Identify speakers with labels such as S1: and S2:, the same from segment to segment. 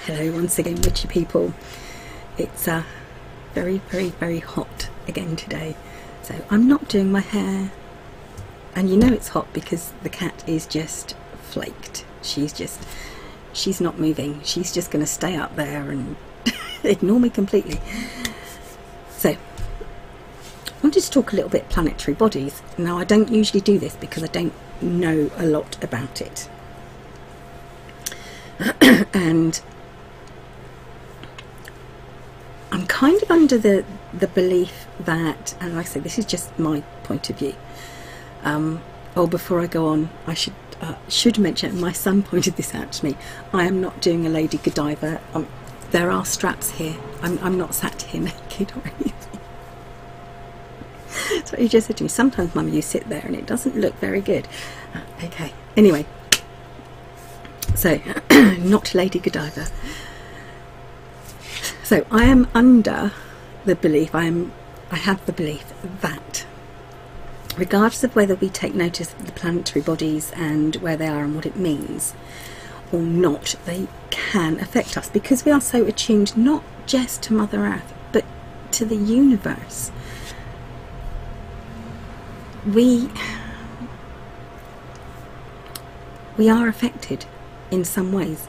S1: Hello once again, witchy people. It's very, very, very hot again today. So I'm not doing my hair. And you know it's hot because the cat is just flaked. She's not moving. She's just going to stay up there and ignore me completely. So I wanted to talk a little bit planetary bodies. Now I don't usually do this because I don't know a lot about it. And I'm kind of under the belief that, and like I say, this is just my point of view. Before I go on, I should mention, my son pointed this out to me. I am not doing a Lady Godiva. There are straps here. I'm not sat here naked or anything. So he just said to me, sometimes Mum, you sit there and it doesn't look very good. Okay, anyway. So, not Lady Godiva. So I am under the belief, I have the belief that regardless of whether we take notice of the planetary bodies and where they are and what it means or not, they can affect us because we are so attuned not just to Mother Earth but to the universe. We are affected in some ways.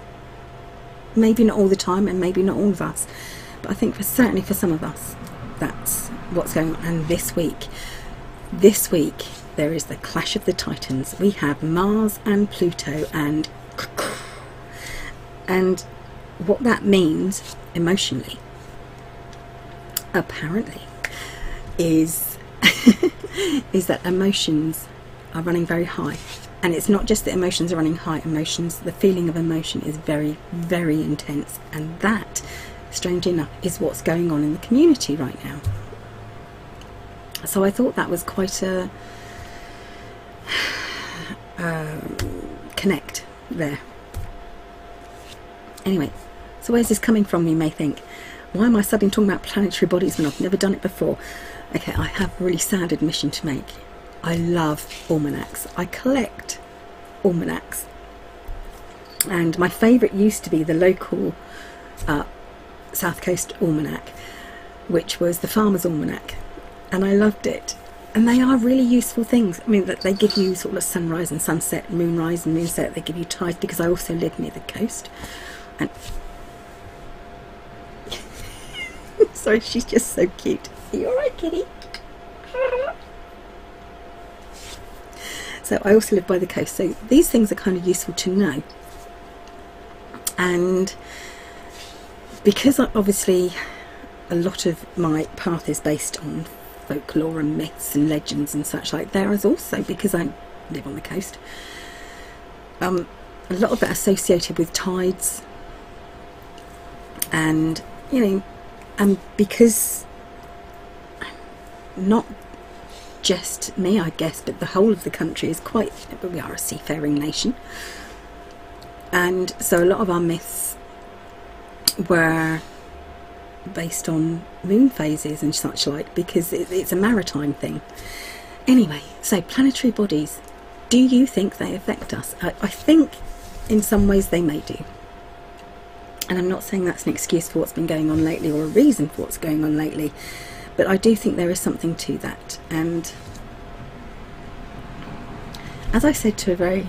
S1: Maybe not all the time and maybe not all of us, but I think certainly for some of us that's what's going on. And this week there is the clash of the Titans. We have Mars and Pluto, and what that means emotionally apparently is is that emotions are running very high. And it's not just that emotions are running high, the feeling of emotion is very, very intense. And that, strangely enough, is what's going on in the community right now. So I thought that was quite a connect there. Anyway, so where's this coming from, you may think? Why am I suddenly talking about planetary bodies when I've never done it before? Okay, I have a really sad admission to make. I love almanacs. I collect almanacs, and my favourite used to be the local South Coast almanac, which was the Farmer's Almanac, and I loved it. And they are really useful things. I mean, that they give you sort of sunrise and sunset, moonrise and moonset. They give you tides, because I also live near the coast. And sorry, she's just so cute. Are you alright, kitty? So I also live by the coast, so these things are kind of useful to know. And because obviously a lot of my path is based on folklore and myths and legends and such like, there is also, because I live on the coast, a lot of it associated with tides. And, you know, and because not just me, I guess, but the whole of the country is we are a seafaring nation, and so a lot of our myths were based on moon phases and such like, because it's a maritime thing. Anyway, so planetary bodies, do you think they affect us? I think in some ways they may do, and I'm not saying that's an excuse for what's been going on lately or a reason for what's going on lately. But I do think there is something to that. And as I said to a very,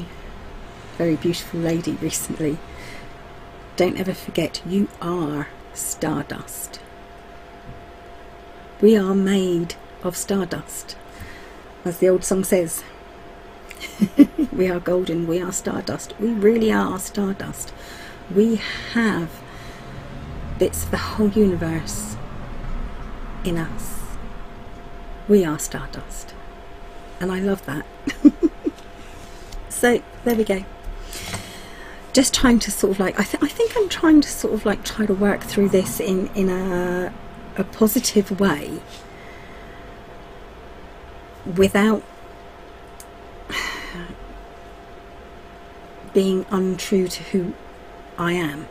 S1: very beautiful lady recently, don't ever forget, you are stardust. We are made of stardust. As the old song says, we are golden, we are stardust. We really are stardust. We have bits of the whole universe in us. We are stardust, and I love that. So there we go. Just trying to sort of like, I think I'm trying to sort of like try to work through this in a positive way, without being untrue to who I am.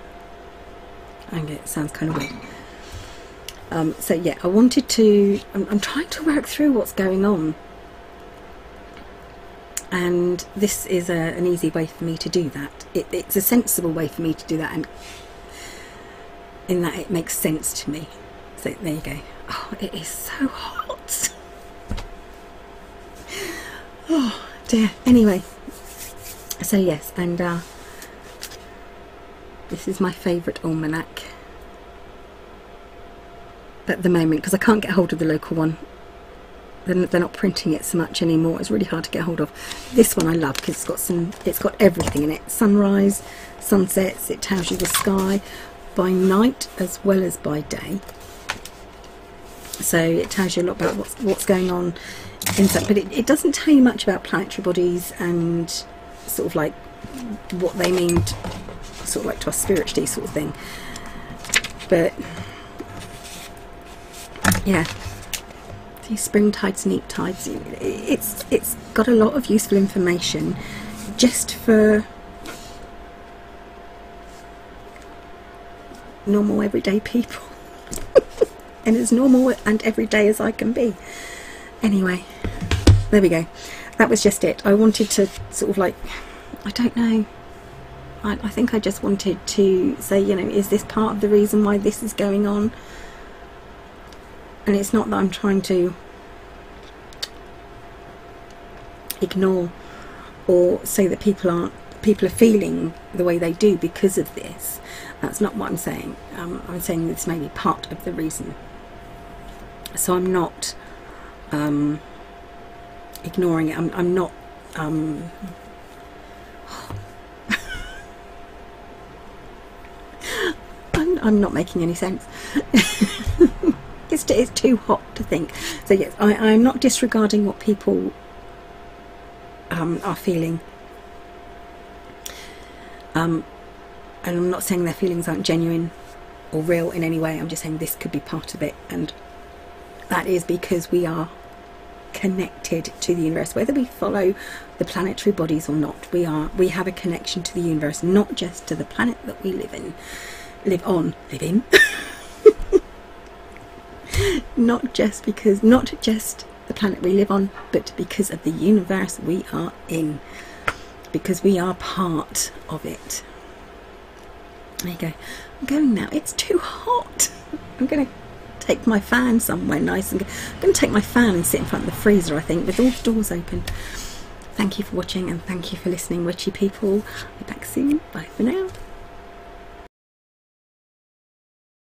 S1: I get it sounds kind of weird. So yeah, I wanted to, I'm trying to work through what's going on, and this is an easy way for me to do that. It's a sensible way for me to do that, and in that it makes sense to me. So there you go. Oh, it is so hot. Oh dear. Anyway, so yes, and this is my favourite almanac at the moment, because I can't get hold of the local one. They're not printing it so much anymore. It's really hard to get hold of. This one I love because it's got everything in it. Sunrise, sunsets, it tells you the sky by night as well as by day. So it tells you a lot about what's going on inside, but it doesn't tell you much about planetary bodies and sort of like what they mean sort of like to us spiritually, sort of thing. But yeah, these spring tides, neap tides, it's got a lot of useful information just for normal everyday people. And as normal and everyday as I can be. Anyway, there we go. That was just it. I wanted to sort of like, I don't know, I think I just wanted to say, you know, is this part of the reason why this is going on? And it's not that I'm trying to ignore or say that people are feeling the way they do because of this. That's not what I'm saying. I'm saying this may be part of the reason. So I'm not ignoring it. I'm not I'm not making any sense. It's too hot to think. So yes, I'm not disregarding what people are feeling, and I'm not saying their feelings aren't genuine or real in any way. I'm just saying this could be part of it, and that is because we are connected to the universe, whether we follow the planetary bodies or not. We have a connection to the universe, not just to the planet that we live in. Not just the planet we live on, but because of the universe we are in, because we are part of it. There you go. I'm going now. It's too hot. I'm going to take my fan somewhere nice, and I'm going to take my fan and sit in front of the freezer, I think, with all the doors open. Thank you for watching, and thank you for listening, witchy people. I'll be back soon. Bye for now.